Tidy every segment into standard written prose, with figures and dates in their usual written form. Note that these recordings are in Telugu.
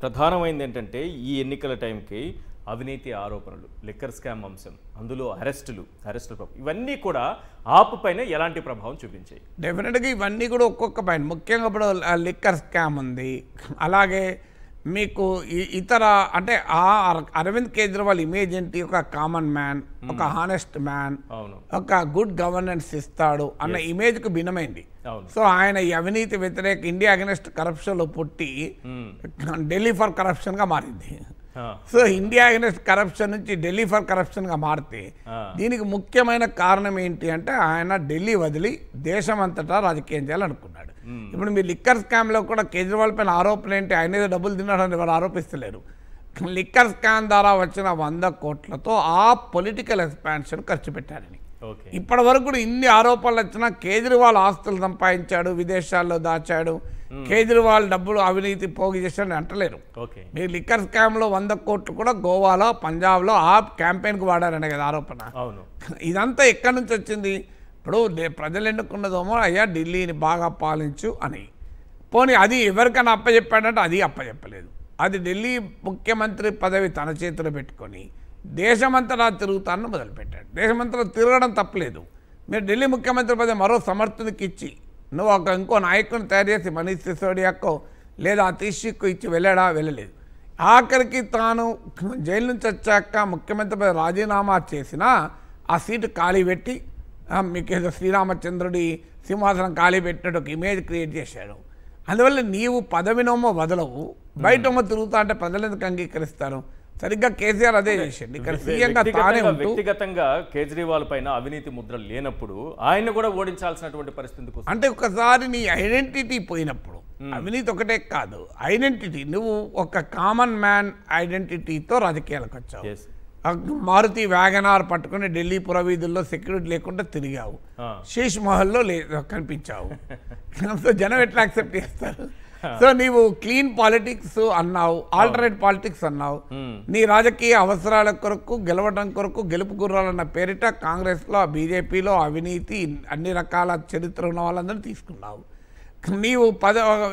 ప్రధానమైనది ఏంటంటే ఈ ఎన్నికల టైంకి అవినీతి ఆరోపణలు, లిక్కర్ స్కామ్ అంశం, అందులో అరెస్టులు ఇవన్నీ కూడా ఆప్ పైన ఎలాంటి ప్రభావం చూపించాయి? డెఫినెట్గా ఇవన్నీ కూడా ఒక్కొక్క పాయింట్. ముఖ్యంగా ఇప్పుడు లిక్కర్ స్కామ్ ఉంది. అలాగే మీకు ఇతర అంటే అరవింద్ కేజ్రీవాల్ ఇమేజ్ ఏంటి? ఒక కామన్ మ్యాన్, ఒక హానెస్ట్ మ్యాన్, ఒక గుడ్ గవర్నెన్స్ ఇస్తాడు అన్న ఇమేజ్కు భిన్నమైంది. సో ఆయన ఈ అవినీతి వ్యతిరేక ఇండియా అగెన్స్ట్ కరప్షన్లో పుట్టి ఢిల్లీ ఫర్ కరప్షన్గా మారింది. సో ఇండియా అగెన్స్ట్ కరప్షన్ నుంచి ఢిల్లీ ఫర్ కరప్షన్గా మారితే దీనికి ముఖ్యమైన కారణం ఏంటి అంటే ఆయన ఢిల్లీ వదిలి దేశం అంతటా రాజకీయం చేయాలనుకున్నాడు. ఇప్పుడు మీరు లిక్కర్ స్కామ్లో కూడా కేజ్రీవాల్ పైన ఆరోపణ ఏంటి? ఆయన ఏదో డబ్బులు తిన్నాడని ఎవరు ఆరోపిస్తలేరు. లిక్కర్ స్కామ్ ద్వారా వచ్చిన 100 కోట్లతో ఆ పొలిటికల్ ఎక్స్పాన్షన్ ఖర్చు పెట్టారని. ఇప్పటి వరకు కూడా ఇన్ని ఆరోపణలు వచ్చినా కేజ్రీవాల్ ఆస్తులు సంపాదించాడు, విదేశాల్లో దాచాడు, కేజ్రీవాల్ డబ్బులు అవినీతి పోగు చేశాడని అంటలేరు. మీరు లిక్కర్ స్కామ్లో 100 కోట్లు కూడా గోవాలో, పంజాబ్లో ఆ క్యాంపెయిన్కి వాడారనే కదా ఆరోపణ. ఇదంతా ఎక్కడి నుంచి వచ్చింది? ఇప్పుడు ప్రజలు ఎన్నుకున్నదేమో అయ్యా ఢిల్లీని బాగా పాలించు అని. పోనీ అది ఎవరికైనా అప్పచెప్పాడంటే అది అప్పచెప్పలేదు. అది ఢిల్లీ ముఖ్యమంత్రి పదవి తన చేతిలో పెట్టుకొని దేశమంతటా తిరుగుతాను మొదలుపెట్టాడు. దేశమంతటా తిరగడం తప్పలేదు. మీరు ఢిల్లీ ముఖ్యమంత్రి పదవి మరో సమర్థునికి ఇచ్చి నువ్వు ఇంకో నాయకుని తయారు చేసి మనీష్ సిసోడియాకో లేదా అతీష్కు ఇచ్చి వెళ్ళలేదు. ఆఖరికి తాను జైలు నుంచి వచ్చాక ముఖ్యమంత్రి పదవి రాజీనామా చేసినా ఆ సీటు ఖాళీ పెట్టి మీకు ఏదో శ్రీరామచంద్రుడి సింహాసనం ఖాళీ పెట్టినట్టు ఒక ఇమేజ్ క్రియేట్ చేశాడు. అందువల్ల నీవు పదవినోమో వదలవు, బయటమో తిరుగుతా అంటే ప్రజలు ఎందుకు అంగీకరిస్తారు? సరిగ్గా కేసీఆర్ అదే చేశాడు. ఇక్కడ సీఎంగా తానే వ్యక్తిగతంగా కేజ్రీవాల్ పైన అవినీతి ముద్ర లేనప్పుడు ఆయన కూడా ఓడించాల్సినటువంటి పరిస్థితి అంటే ఒకసారి నీ ఐడెంటిటీ పోయినప్పుడు అవినీతి ఒకటే కాదు, ఐడెంటిటీ నువ్వు ఒక కామన్ మ్యాన్ ఐడెంటిటీతో రాజకీయాలకు వచ్చావు. మారుతి వ్యాగనార్ పట్టుకుని ఢిల్లీ పురవీధుల్లో సెక్యూరిటీ లేకుండా తిరిగావు, శీష్ మహల్లో కనిపించావు. సో జనం ఎట్లా యాక్సెప్ట్ చేస్తారు? సో నీవు క్లీన్ పాలిటిక్స్ అన్నావు, ఆల్టర్నేట్ పాలిటిక్స్ అన్నావు. నీ రాజకీయ అవసరాల కొరకు గెలవడం కొరకు గెలుపు గుర్రాలన్న పేరిట కాంగ్రెస్లో, బీజేపీలో అవినీతి అన్ని రకాల చరిత్ర ఉన్న వాళ్ళందరూ తీసుకున్నావు. నీవు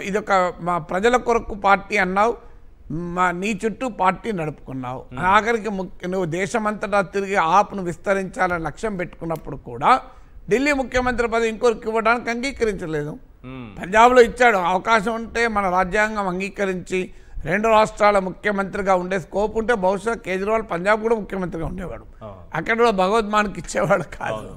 ఇదొక మా ప్రజల కొరకు పార్టీ అన్నావు, నీ చుట్టూ పార్టీ నడుపుకున్నావు. ఆఖరికి నువ్వు దేశమంతటా తిరిగి ఆప్ను విస్తరించాలని లక్ష్యం పెట్టుకున్నప్పుడు కూడా ఢిల్లీ ముఖ్యమంత్రి పదవి ఇంకొకరికి ఇవ్వడానికి అంగీకరించలేదు. పంజాబ్లో ఇచ్చాడు. అవకాశం ఉంటే మన రాజ్యాంగం అంగీకరించి 2 రాష్ట్రాల ముఖ్యమంత్రిగా ఉండే స్కోప్ ఉంటే బహుశా కేజ్రీవాల్ పంజాబ్ కూడా ముఖ్యమంత్రిగా ఉండేవాడు. అక్కడ కూడా భగవద్మాన్కి ఇచ్చేవాడు కాదు.